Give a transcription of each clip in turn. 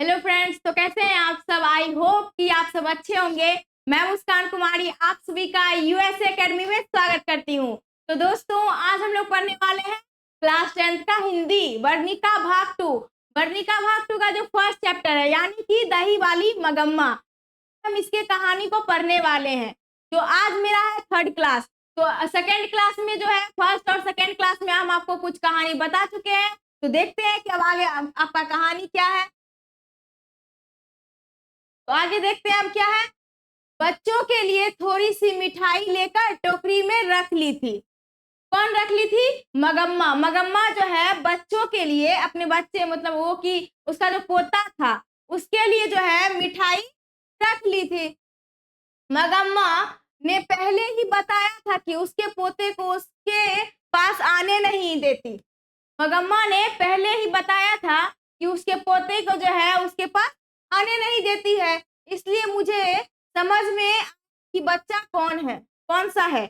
Hello friends, तो कैसे हैं आप सब। आई होप कि आप सब अच्छे होंगे। मैं मुस्कान कुमारी आप सभी का यूएस एकेडमी में स्वागत करती हूं। तो दोस्तों, आज हम लोग पढ़ने वाले हैं क्लास 10th का हिंदी वर्णिका भाग 2। वर्णिका भाग 2 का जो फर्स्ट चैप्टर है यानी कि दही वाली मगम्मा, हम इसके कहानी को पढ़ने वाले हैं। तो आज मेरा है थर्ड क्लास। तो सेकेंड क्लास में जो है, फर्स्ट और सेकेंड क्लास में हम आपको कुछ कहानी बता चुके हैं। तो देखते हैं कि अब आगे आपका कहानी क्या है। तो आगे देखते हैं हम क्या है। बच्चों के लिए थोड़ी सी मिठाई लेकर टोकरी में रख ली थी। कौन रख ली थी? मगम्मा। मगम्मा जो है बच्चों के लिए, अपने बच्चे मतलब वो कि उसका जो पोता था उसके लिए जो है मिठाई रख ली थी। मगम्मा ने पहले ही बताया था कि उसके पोते को उसके पास आने नहीं देती। मगम्मा ने पहले ही बताया था कि उसके पोते को जो है उसके पास आने नहीं देती है। इसलिए मुझे समझ में कि बच्चा कौन है, कौन सा है।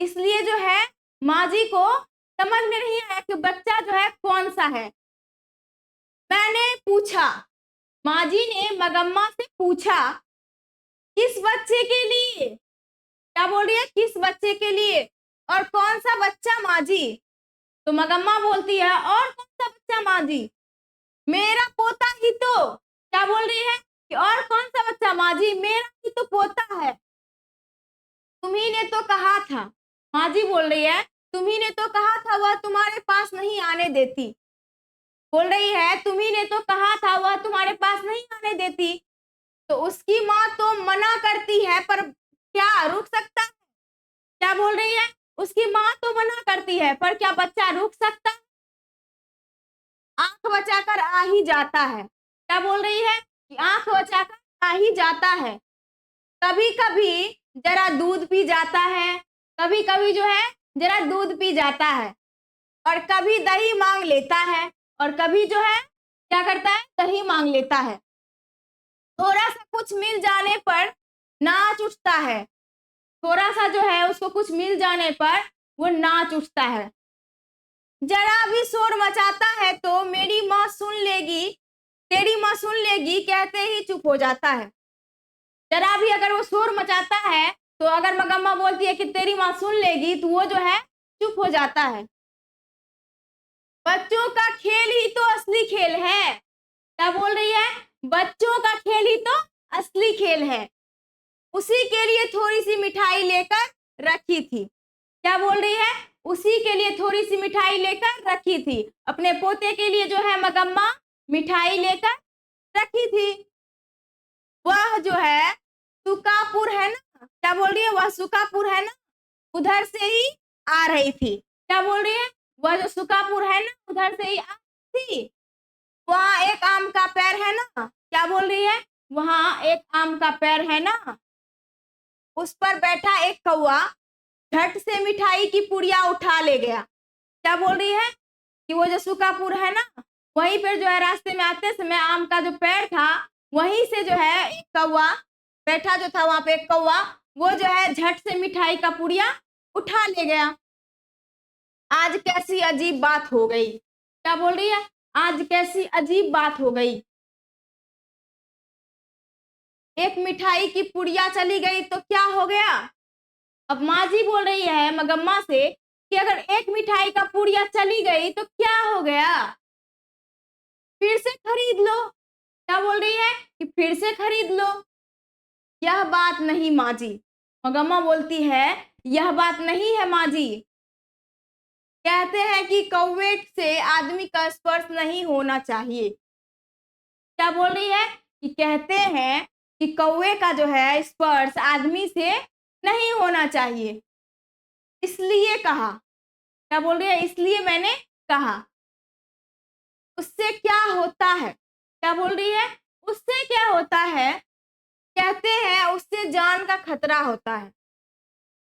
इसलिए जो है माँ जी को समझ में नहीं आया कि बच्चा जो है कौन सा है। मैंने पूछा, माँ जी ने मगम्मा से पूछा, किस बच्चे के लिए? क्या बोल रही है? किस बच्चे के लिए? और कौन सा बच्चा माँ जी? तो मगम्मा बोलती है, और कौन सा बच्चा माँ जी? मेरा पोता ही तो। क्या बोल रही है कि और कौन सा बच्चा माँ जी? मेरा ही तो पोता है। तुम्ही ने तो कहा था। माँ जी बोल रही है, तुम्ही ने तो कहा था वह तुम्हारे पास नहीं आने देती। बोल रही है, तुम्ही ने तो कहा था वह तुम्हारे पास नहीं आने देती। तो उसकी माँ तो मना करती है, पर क्या रुक सकता है? क्या बोल रही है? उसकी माँ तो मना करती है, पर क्या बच्चा रुक सकता? आंख बचाकर आ ही जाता है। क्या बोल रही है कि आंख बचाकर आ ही जाता है। कभी कभी जरा दूध पी जाता है। कभी कभी जो है जरा दूध पी जाता है, और कभी दही मांग लेता है, और कभी जो है क्या करता है? दही मांग लेता है। थोड़ा सा कुछ मिल जाने पर नाच उठता है। थोड़ा सा जो है उसको कुछ मिल जाने पर वो नाच उठता है। जरा भी शोर मचाता है तो मेरी माँ सुन लेगी, तेरी माँ सुन लेगी कहते ही चुप हो जाता है। जरा भी अगर वो शोर मचाता है तो अगर मगम्मा बोलती है कि तेरी माँ सुन लेगी तो वो जो है चुप हो जाता है। बच्चों का खेल ही तो असली खेल है। क्या बोल रही है? बच्चों का खेल ही तो असली खेल है। उसी के लिए थोड़ी सी मिठाई लेकर रखी थी। क्या बोल रही है? उसी के लिए थोड़ी सी मिठाई लेकर रखी थी। अपने पोते के लिए जो है मगम्मा मिठाई लेकर रखी थी। वह जो है सुकापुर है ना, क्या बोल रही है? वह सुकापुर है ना, उधर से ही आ रही थी। क्या बोल रही है? वह जो सुकापुर है ना उधर से ही आ रही थी। वहाँ एक आम का पेड़ है ना। क्या बोल रही है? वहाँ एक आम का पेड़ है ना, उस पर बैठा एक कौवा झट से मिठाई की पुड़िया उठा ले गया। क्या बोल रही है कि वो जो सुकापुर है ना, वहीं पर जो है रास्ते में आते समय आम का जो पेड़ था वहीं से जो है एक कौवा बैठा जो था, वहां पे एक कौवा वो जो है झट से मिठाई का पुड़िया उठा ले गया। आज कैसी अजीब बात हो गई। क्या बोल रही है? आज कैसी अजीब बात हो गई। एक मिठाई की पुड़िया चली गई तो क्या हो गया? अब माँ जी बोल रही है मगम्मा से कि अगर एक मिठाई का पुड़िया चली गई तो क्या हो गया? फिर से खरीद लो। क्या बोल रही है कि फिर से खरीद लो। यह बात नहीं माँ जी। मगम्मा बोलती है, यह बात नहीं है माँ जी। कहते हैं कि कौवे से आदमी का स्पर्श नहीं होना चाहिए। क्या बोल रही है कि कहते हैं कि कौवे का जो है स्पर्श आदमी से नहीं होना चाहिए, इसलिए कहा। क्या बोल रही है? इसलिए मैंने कहा। उससे क्या होता है? क्या बोल रही है? उससे क्या होता है? कहते हैं उससे जान का खतरा होता है।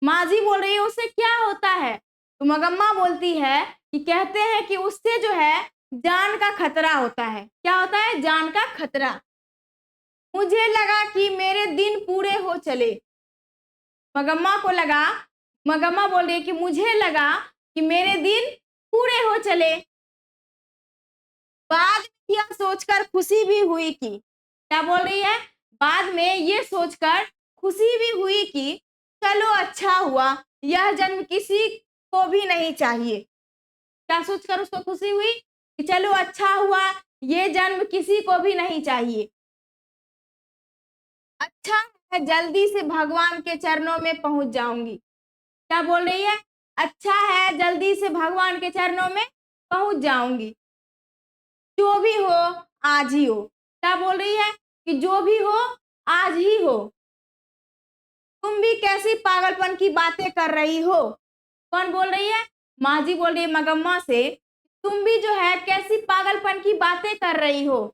माँ जी बोल रही है उससे क्या होता है? तो मगम्मा बोलती है कि कहते हैं कि उससे जो है जान का खतरा होता है। क्या होता है? जान का खतरा। मुझे लगा कि मेरे दिन पूरे हो चले। मगम्मा को लगा, मगम्मा बोल रही है कि मुझे लगा कि मेरे दिन पूरे हो चले। बाद यह सोचकर खुशी भी हुई कि, क्या बोल रही है, बाद में ये सोचकर खुशी भी हुई कि चलो अच्छा हुआ, यह जन्म किसी को भी नहीं चाहिए। क्या सोचकर उसको खुशी हुई कि चलो अच्छा हुआ, ये जन्म किसी को भी नहीं चाहिए। अच्छा है, जल्दी से भगवान के चरणों में पहुंच जाऊंगी। क्या बोल रही है, अच्छा है, जल्दी से भगवान के चरणों में पहुंच जाऊंगी। जो भी हो आज ही हो। क्या बोल रही है कि जो भी हो आज ही हो। तुम भी कैसी पागलपन की बातें कर रही हो। कौन बोल रही है, माँ जी बोल रही है मगम्मा से, तुम भी जो है कैसी पागलपन की बातें कर रही हो।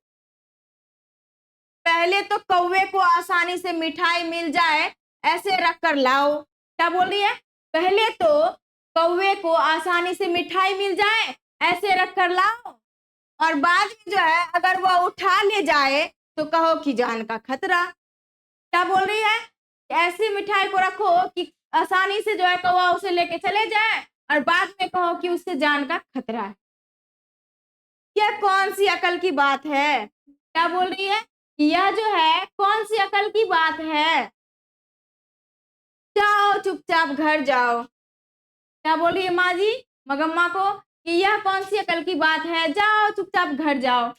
पहले तो कौवे को आसानी से मिठाई मिल जाए ऐसे रख कर लाओ। क्या बोल रही है, पहले तो कौवे को आसानी से मिठाई मिल जाए ऐसे रख कर लाओ, और बाद में जो है अगर वह उठा ले जाए तो कहो कि जान का खतरा। क्या बोल रही है, ऐसी मिठाई को रखो कि आसानी से जो है कौवा उसे लेके चले जाए और बाद में कहो कि उससे जान का खतरा है। यह कौन सी अकल की बात है। क्या बोल रही है, यह जो है कौन सी अकल की बात है। जाओ चुपचाप घर जाओ। क्या बोल रही है माँ जी मगम्मा को कि यह कौन सी अकल की बात है, जाओ चुपचाप घर जाओ।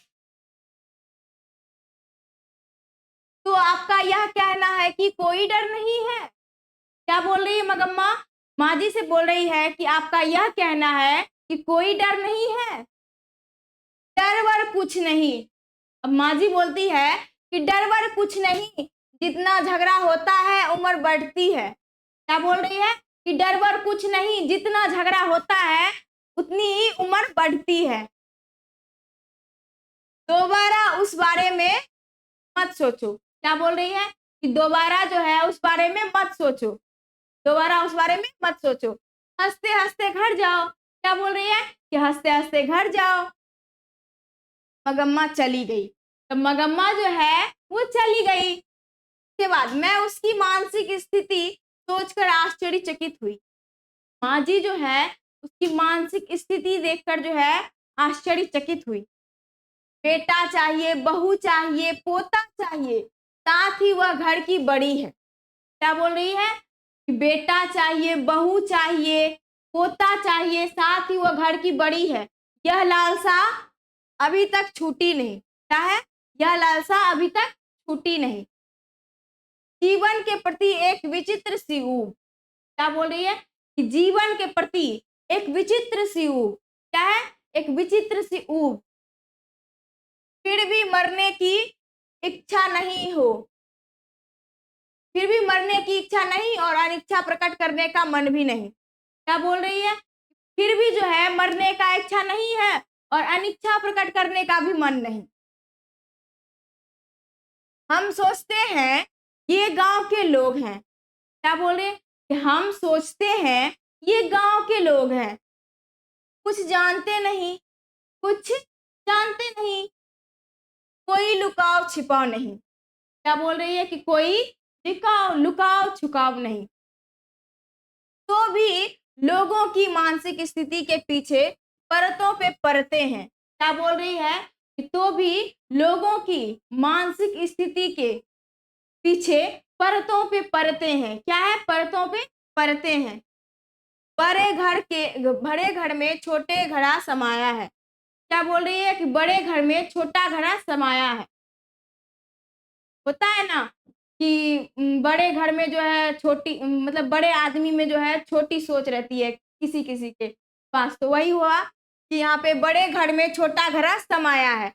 तो आपका यह कहना है कि कोई डर नहीं है। क्या बोल रही है मगम्मा, माँ जी से बोल रही है कि आपका यह कहना है कि कोई डर नहीं है। डर वर कुछ नहीं। अब माँ जी बोलती है कि डर वर कुछ नहीं, जितना झगड़ा होता है उम्र बढ़ती है। क्या बोल रही है कि डर वर कुछ नहीं, जितना झगड़ा होता है उतनी ही उम्र बढ़ती है। दोबारा उस बारे में मत सोचो। क्या बोल रही है कि दोबारा जो है उस बारे में मत सोचो, दोबारा उस बारे में मत सोचो, हंसते हंसते घर जाओ। क्या बोल रही है कि हंसते हंसते घर जाओ। मगम्मा चली गई। तो मगम्मा जो है वो चली गई के बाद मैं उसकी मानसिक स्थिति सोचकर आश्चर्यचकित हुई। माँ जी जो है उसकी मानसिक स्थिति देखकर जो है आश्चर्यचकित हुई। बेटा चाहिए, बहू चाहिए, पोता चाहिए, साथ ही वह घर की बड़ी है। क्या बोल रही है कि बेटा चाहिए, बहू चाहिए, पोता चाहिए, साथ ही वह घर की बड़ी है। यह लालसा अभी तक छूटी नहीं। क्या है, यह लालसा अभी तक छूटी नहीं। जीवन के प्रति एक विचित्र सी ऊब। क्या बोल रही है कि जीवन के प्रति एक विचित्र सी ऊब। क्या है, एक विचित्र सी ऊब। फिर भी मरने की इच्छा नहीं हो, फिर भी मरने की इच्छा नहीं और अनिच्छा प्रकट करने का मन भी नहीं। क्या बोल रही है, फिर भी जो है मरने का इच्छा नहीं है और अनिच्छा प्रकट करने का भी मन नहीं। हम सोचते हैं ये गांव के लोग हैं। क्या बोल रहे हैं कि हम सोचते हैं ये गांव के लोग हैं, कुछ जानते नहीं, कुछ जानते नहीं, कोई लुकाव छिपाव नहीं। क्या बोल रही है कि कोई लुकाव लुकाव छुपाव नहीं। तो भी लोगों की मानसिक स्थिति के पीछे परतों पे परतें हैं। क्या बोल रही है कि तो भी लोगों की मानसिक स्थिति के पीछे परतों पे परतें हैं। क्या है, परतों पे परतें हैं। बड़े घर में छोटे घड़ा समाया है। क्या बोल रही है कि बड़े घर में छोटा घड़ा समाया है। होता है ना कि बड़े घर में जो है छोटी मतलब बड़े आदमी में जो है छोटी सोच रहती है किसी किसी के पास, तो वही हुआ कि यहाँ पे बड़े घर में छोटा घड़ा समाया है।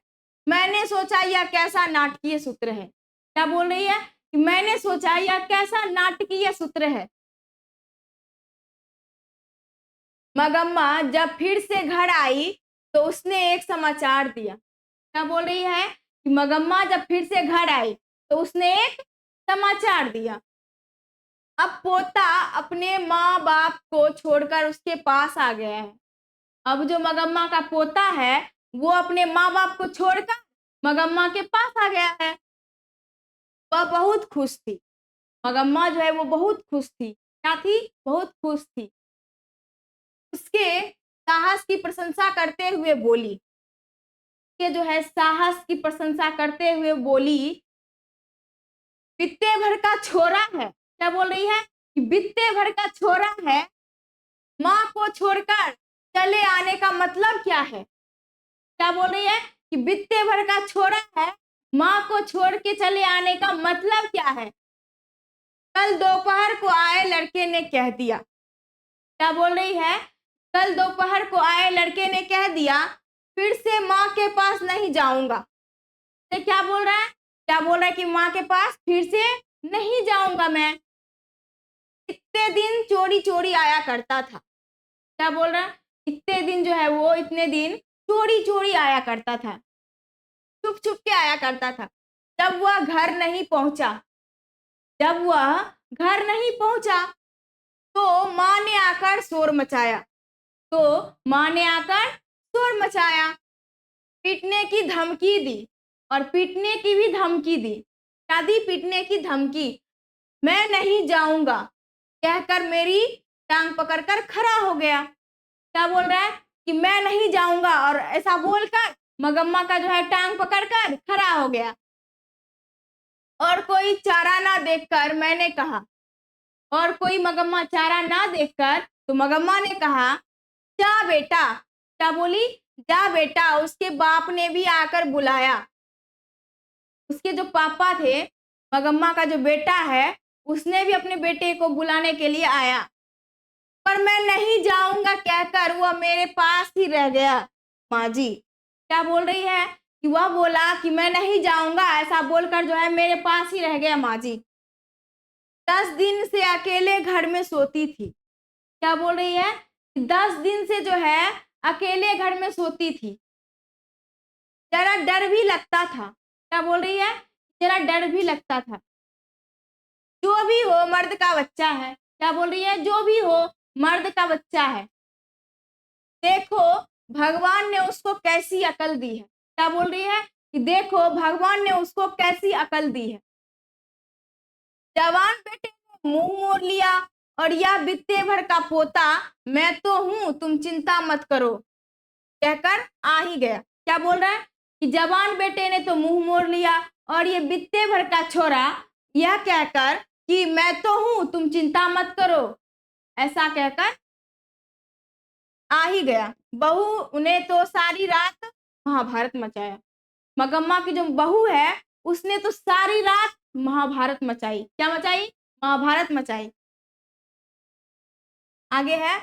मैंने सोचा यह कैसा नाटकीय सूत्र है। क्या बोल रही है कि मैंने सोचा यह कैसा नाटकीय सूत्र है। मगम्मा जब फिर से घर आई तो उसने एक समाचार दिया। क्या बोल रही है कि मगम्मा जब फिर से घर आई तो उसने एक समाचार दिया। अब पोता अपने माँ बाप को छोड़कर उसके पास आ गया है। अब जो मगम्मा का पोता है वो अपने माँ बाप को छोड़कर मगम्मा के पास आ गया है। वह बहुत खुश थी। मगम्मा जो है वो बहुत खुश थी। क्या थी, बहुत खुश थी। उसके साहस की प्रशंसा करते हुए बोली, के जो है साहस की प्रशंसा करते हुए बोली, बित्ते भर का छोरा है। क्या बोल रही है कि बित्ते भर का छोरा है, माँ को छोड़कर चले आने का मतलब क्या है। क्या बोल रही है कि बित्ते भर का छोरा है, माँ को छोड़ के चले आने का मतलब क्या है। कल दोपहर को आए लड़के ने कह दिया। क्या बोल रही है, कल दोपहर को आए लड़के ने कह दिया, फिर से माँ के पास नहीं जाऊंगा। तो क्या बोल रहा है, क्या बोल रहा है कि माँ के पास फिर से नहीं जाऊंगा मैं। इतने दिन चोरी चोरी आया करता था। क्या बोल रहा है, इतने दिन जो है वो इतने दिन चोरी चोरी आया करता था, छुप छुप के आया करता था। जब वह घर नहीं पहुंचा, जब वह घर नहीं पहुंचा तो माँ ने आकर शोर मचाया, तो माँ ने आकर शोर मचाया, पीटने की धमकी दी, और पीटने की भी धमकी दी। क्या दी, पीटने की धमकी। मैं नहीं जाऊंगा कहकर मेरी टांग पकड़कर खड़ा हो गया। क्या बोल रहा है कि मैं नहीं जाऊंगा, और ऐसा बोलकर मगम्मा का जो है टांग पकड़कर खड़ा हो गया। और कोई चारा ना देखकर मैंने कहा, और कोई मगम्मा चारा ना देखकर तो मगम्मा ने कहा, जा बेटा। क्या बोली, जा बेटा। उसके बाप ने भी आकर बुलाया, उसके जो पापा थे, मगम्मा का जो बेटा है, उसने भी अपने बेटे को बुलाने के लिए आया, पर मैं नहीं जाऊंगा कहकर वह मेरे पास ही रह गया। माँ जी क्या बोल रही है कि वह बोला कि मैं नहीं जाऊंगा, ऐसा बोलकर जो है मेरे पास ही रह गया। माँ जी 10 दिन से अकेले घर में सोती थी। क्या बोल रही है, 10 दिन से जो है अकेले घर में सोती थी, जरा डर भी लगता था। क्या बोल रही है, जरा डर भी लगता था। जो भी हो मर्द का बच्चा है। क्या बोल रही है, जो भी हो मर्द का बच्चा है, देखो भगवान ने उसको कैसी अकल दी है। क्या बोल रही है कि देखो भगवान ने उसको कैसी अकल दी है। जवान बेटे ने मुंह मोड़ लिया, और यह बित्ते भर का पोता मैं तो हूं, तुम चिंता मत करो कहकर आ ही गया। क्या बोल रहा है कि जवान बेटे ने तो मुंह मोड़ लिया, और ये बित्ते भर का छोरा यह कहकर कि मैं तो हूं, तुम चिंता मत करो, ऐसा कहकर आ ही गया। बहू ने तो सारी रात महाभारत मचाया। मगम्मा की जो बहू है उसने तो सारी रात महाभारत मचाई। क्या मचाई, महाभारत मचाई। आगे है,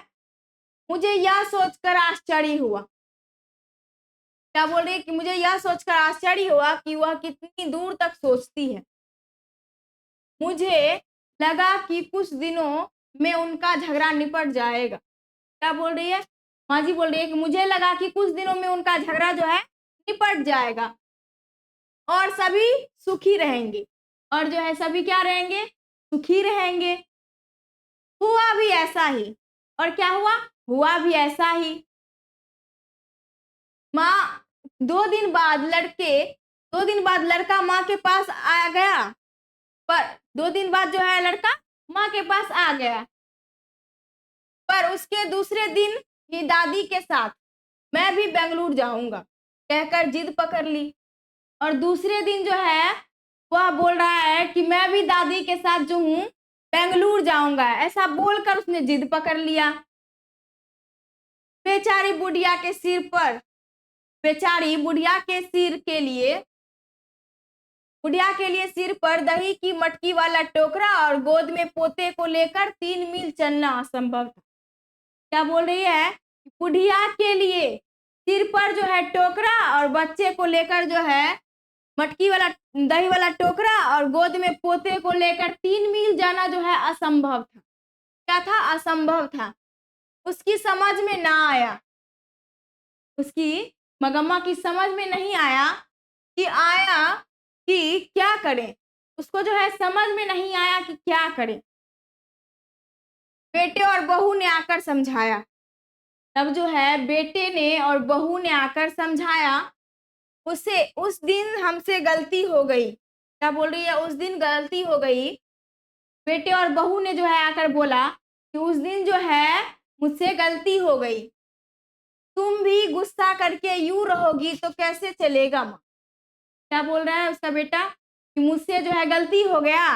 मुझे यह सोचकर आश्चर्य हुआ। क्या बोल रही है कि मुझे यह सोचकर आश्चर्य हुआ कि वह कितनी दूर तक सोचती है। मुझे लगा कि कुछ दिनों में उनका झगड़ा निपट जाएगा। क्या बोल रही है, माँ जी बोल रही है कि मुझे लगा कि कुछ दिनों में उनका झगड़ा जो है निपट जाएगा, और सभी सुखी रहेंगे। और जो है सभी क्या रहेंगे, सुखी रहेंगे। हुआ भी ऐसा ही। और क्या हुआ, हुआ भी ऐसा ही। माँ 2 दिन बाद लड़का माँ के पास आ गया, पर 2 दिन बाद जो है लड़का माँ के पास आ गया, पर उसके दूसरे दिन ही दादी के साथ मैं भी बेंगलुरु जाऊंगा कहकर जिद पकड़ ली। और दूसरे दिन जो है वह बोल रहा है कि मैं भी दादी के साथ जो हूँ बेंगलुरु जाऊंगा, ऐसा बोलकर उसने जिद पकड़ लिया। बेचारी बुढ़िया के सिर पर, बेचारी बुढ़िया के लिए सिर पर दही की मटकी वाला टोकरा और गोद में पोते को लेकर 3 मील चलना असंभव था। क्या बोल रही है, बुढ़िया के लिए सिर पर जो है टोकरा और बच्चे को लेकर जो है मटकी वाला दही वाला टोकरा और गोद में पोते को लेकर 3 मील जाना जो है असंभव था। क्या था, असंभव था। उसकी समझ में ना आया, उसकी मगम्मा की समझ में नहीं आया कि क्या करें। उसको जो है समझ में नहीं आया कि क्या करें। बेटे और बहू ने आकर समझाया। तब जो है बेटे ने और बहू ने आकर समझाया, उसे उस दिन हमसे गलती हो गई। क्या बोल रही है, उस दिन गलती हो गई। बेटे और बहू ने जो है आकर बोला कि उस दिन जो है मुझसे गलती हो गई। तुम भी गुस्सा करके यूं रहोगी तो कैसे चलेगा माँ। क्या बोल रहा है उसका बेटा कि मुझसे जो है गलती हो गया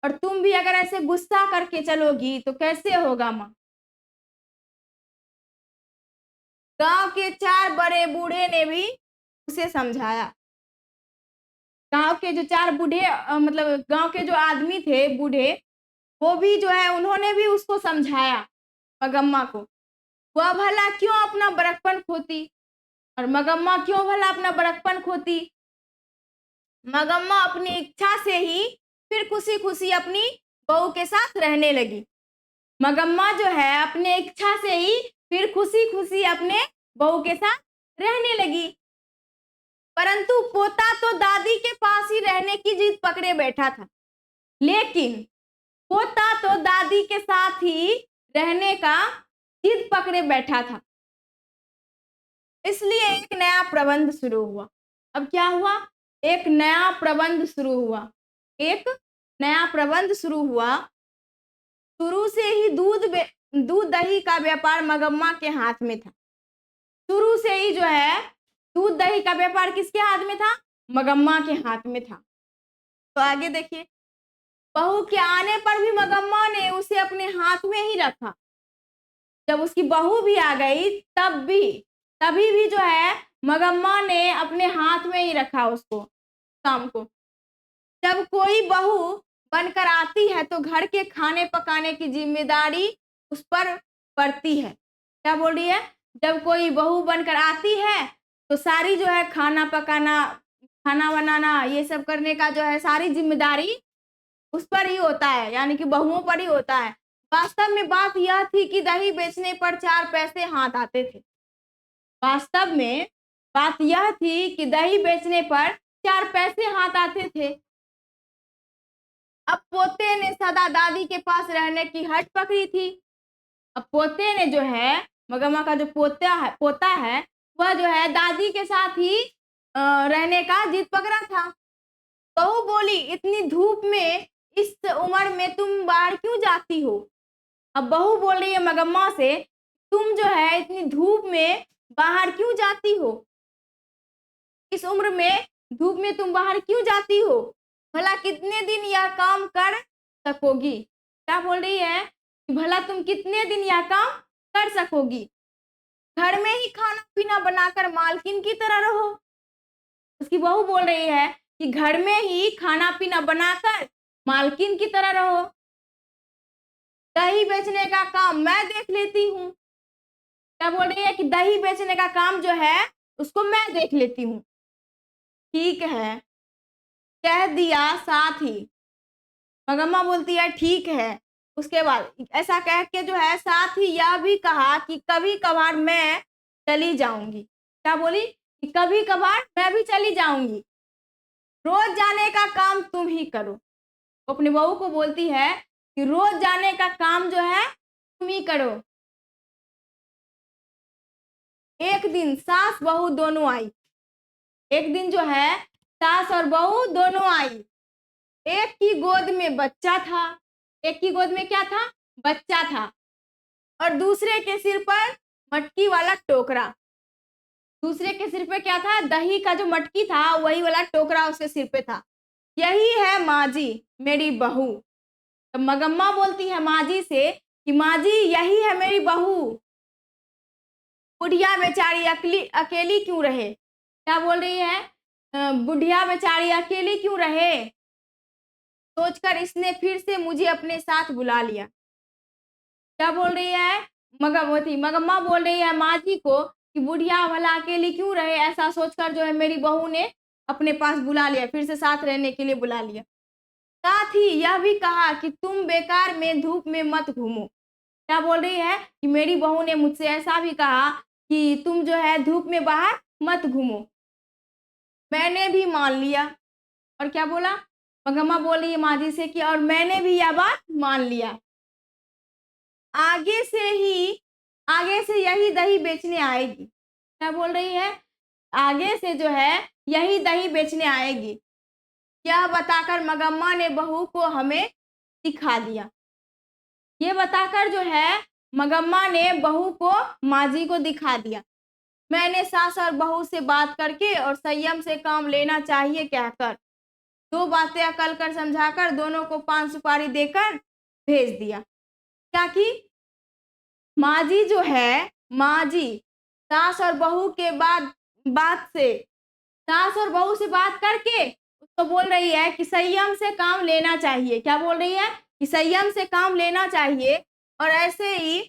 और तुम भी अगर ऐसे गुस्सा करके चलोगी तो कैसे होगा माँ। गांव के 4 बड़े बूढ़े ने भी उसे समझाया। गांव के जो 4 बूढ़े मतलब गांव के जो आदमी थे बूढ़े, वो भी जो है उन्होंने भी उसको समझाया मगम्मा को। वह भला क्यों अपना बड़कपन खोती और मगम्मा क्यों भला अपना बड़कपन खोती। मगम्मा अपनी इच्छा से ही फिर खुशी-खुशी अपनी बहू के साथ रहने लगी। मगम्मा जो है अपने इच्छा से ही फिर खुशी-खुशी अपने बहू के साथ रहने लगी। परंतु पोता तो दादी के पास ही रहने की जिद पकड़े बैठा था। लेकिन पोता तो दादी के साथ ही रहने का जिद पकड़े बैठा था। इसलिए एक नया प्रबंध शुरू हुआ। अब क्या हुआ? एक नया प्रबंध शुरू हुआ। एक नया प्रबंध शुरू हुआ। शुरू से ही दूध दही का व्यापार मगम्मा के हाथ में था। शुरू से ही जो है दूध दही का व्यापार किसके हाथ में था? मगम्मा के हाथ में था। तो आगे देखिए, बहू के आने पर भी मगम्मा ने उसे अपने हाथ में ही रखा। जब उसकी बहू भी आ गई तभी भी जो है मगम्मा ने अपने हाथ में ही रखा उसको, काम को। जब कोई बहू बनकर आती है तो घर के खाने पकाने की जिम्मेदारी उस पर पड़ती है। क्या बोल रही है? जब कोई बहू बनकर आती है तो सारी जो है खाना पकाना, खाना बनाना, ये सब करने का जो है सारी जिम्मेदारी उस पर ही होता है, यानी कि बहुओं पर ही होता है। वास्तव में बात यह थी कि दही बेचने पर 4 पैसे हाथ आते थे। वास्तव में बात यह थी कि दही बेचने पर 4 पैसे हाथ आते थे। अब पोते ने सदा दादी के पास रहने की हट पकड़ी थी। अब पोते ने जो है मगम्मा का जो पोता है वह जो है दादी के साथ ही रहने का जिद पकड़ा था। बहू बोली, इतनी धूप में इस उम्र में तुम बाहर क्यों जाती हो। अब बहू बोल रही है मगम्मा से, तुम जो है इतनी धूप में बाहर क्यों जाती हो। इस उम्र में धूप में तुम बाहर क्यों जाती हो। भला कितने दिन यह काम कर सकोगी। क्या बोल रही है कि भला तुम कितने दिन यह काम कर सकोगी। घर में ही खाना पीना बनाकर मालकिन की तरह रहो। उसकी बहू बोल रही है कि घर में ही खाना पीना बनाकर मालकिन की तरह रहो। दही बेचने का काम मैं देख लेती हूँ। क्या बोल रही है कि दही बेचने का काम जो है उसको मैं देख लेती हूँ। ठीक है, कह दिया साथ ही। मगम्मा बोलती है ठीक है। उसके बाद ऐसा कह के जो है साथ ही यह भी कहा कि कभी कभार मैं चली जाऊंगी। क्या बोली? कि कभी कभार मैं भी चली जाऊंगी, रोज जाने का काम तुम ही करो। वो अपनी बहू को बोलती है कि रोज जाने का काम जो है तुम ही करो। एक दिन सास बहू दोनों आई। एक दिन जो है सास और बहू दोनों आई। एक की गोद में बच्चा था। एक की गोद में क्या था? बच्चा था। और दूसरे के सिर पर मटकी वाला टोकरा। दूसरे के सिर पे क्या था? दही का जो मटकी था वही वाला टोकरा उसके सिर पे था। यही है माँ जी, मेरी बहू। तो मगम्मा बोलती है माँ जी से कि माँ जी यही है मेरी बहू। बुढ़िया बेचारी अकेली क्यों रहे। क्या बोल रही है? बुढ़िया बेचारी अकेली क्यों रहे, सोचकर इसने फिर से मुझे अपने साथ बुला लिया। क्या बोल रही है? मगम्मा बोल रही है माँ जी को कि बुढ़िया भला अकेली क्यों रहे, ऐसा सोचकर जो है मेरी बहू ने अपने पास बुला लिया, फिर से साथ रहने के लिए बुला लिया। साथ ही यह भी कहा कि तुम बेकार में धूप में मत घूमो। क्या बोल रही है कि मेरी बहू ने मुझसे ऐसा भी कहा कि तुम जो है धूप में बाहर मत घूमो। मैंने भी मान लिया। और क्या बोला? मगम्मा बोल रही है माँ जी से कि और मैंने भी यह बात मान लिया। आगे से यही दही बेचने आएगी। क्या बोल रही है? आगे से जो है यही दही बेचने आएगी। यह बताकर मगम्मा ने बहू को हमें दिखा दिया। ये बताकर जो है मगम्मा ने बहू को माँ जी को दिखा दिया। मैंने सास और बहू से बात करके और संयम से काम लेना चाहिए कहकर, दो बातें अकल कर समझाकर दोनों को 5 सुपारी देकर भेज दिया। क्या की माँ जी जो है, माँ जी सास और बहू के बात से, सास और बहू से बात करके उसको बोल रही है कि संयम से काम लेना चाहिए। क्या बोल रही है कि संयम से काम लेना चाहिए, और ऐसे ही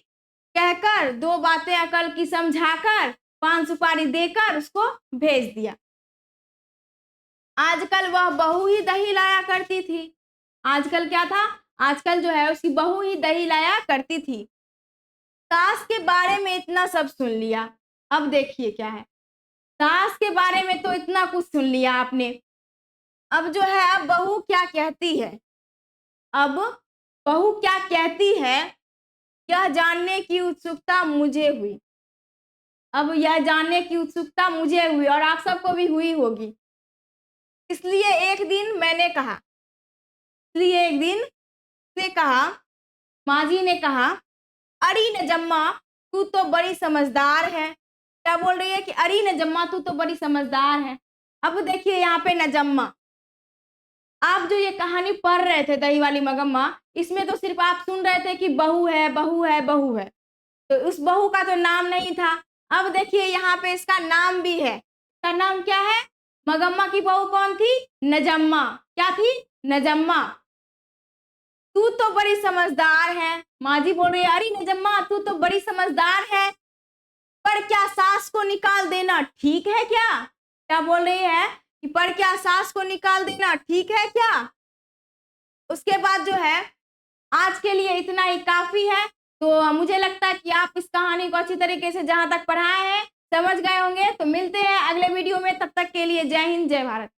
कहकर दो बातें अकल की समझाकर 5 सुपारी देकर उसको भेज दिया। आजकल वह बहू ही दही लाया करती थी। आजकल क्या था, आजकल जो है उसकी बहू ही दही लाया करती थी। सास के बारे में इतना सब सुन लिया, अब देखिए क्या है। सास के बारे में तो इतना कुछ सुन लिया आपने, अब जो है अब बहू क्या कहती है, अब बहू क्या कहती है यह जानने की उत्सुकता मुझे हुई। अब यह जानने की उत्सुकता मुझे हुई और आप सबको भी हुई होगी। इसलिए एक दिन मैंने कहा, इसलिए एक दिन से कहा, माँ जी ने कहा, अरे नजम्मा तू तो बड़ी समझदार है। क्या बोल रही है कि अरे नजम्मा तू तो बड़ी समझदार है। अब देखिए यहाँ पे नजम्मा, आप जो ये कहानी पढ़ रहे थे दही वाली मगम्मा, इसमें तो सिर्फ आप सुन रहे थे कि बहू है बहू है बहू है, तो उस बहू का तो नाम नहीं था। अब देखिए यहाँ पे इसका नाम भी है। इसका नाम क्या है? मगम्मा की बहू कौन थी? नजम्मा। क्या थी? नजम्मा। तू तो बड़ी समझदार है। माँ जी बोल रही है अरे नजम्मा तू तो बड़ी समझदार है, पर क्या सास को निकाल देना ठीक है क्या? क्या बोल रही है कि पर क्या सास को निकाल देना ठीक है क्या? उसके बाद जो है आज के लिए इतना ही काफी है। तो मुझे लगता है कि आप इस कहानी को अच्छी तरीके से जहां तक पढ़ाए हैं समझ गए होंगे। तो मिलते हैं अगले वीडियो में, तब तक के लिए जय हिंद जय भारत।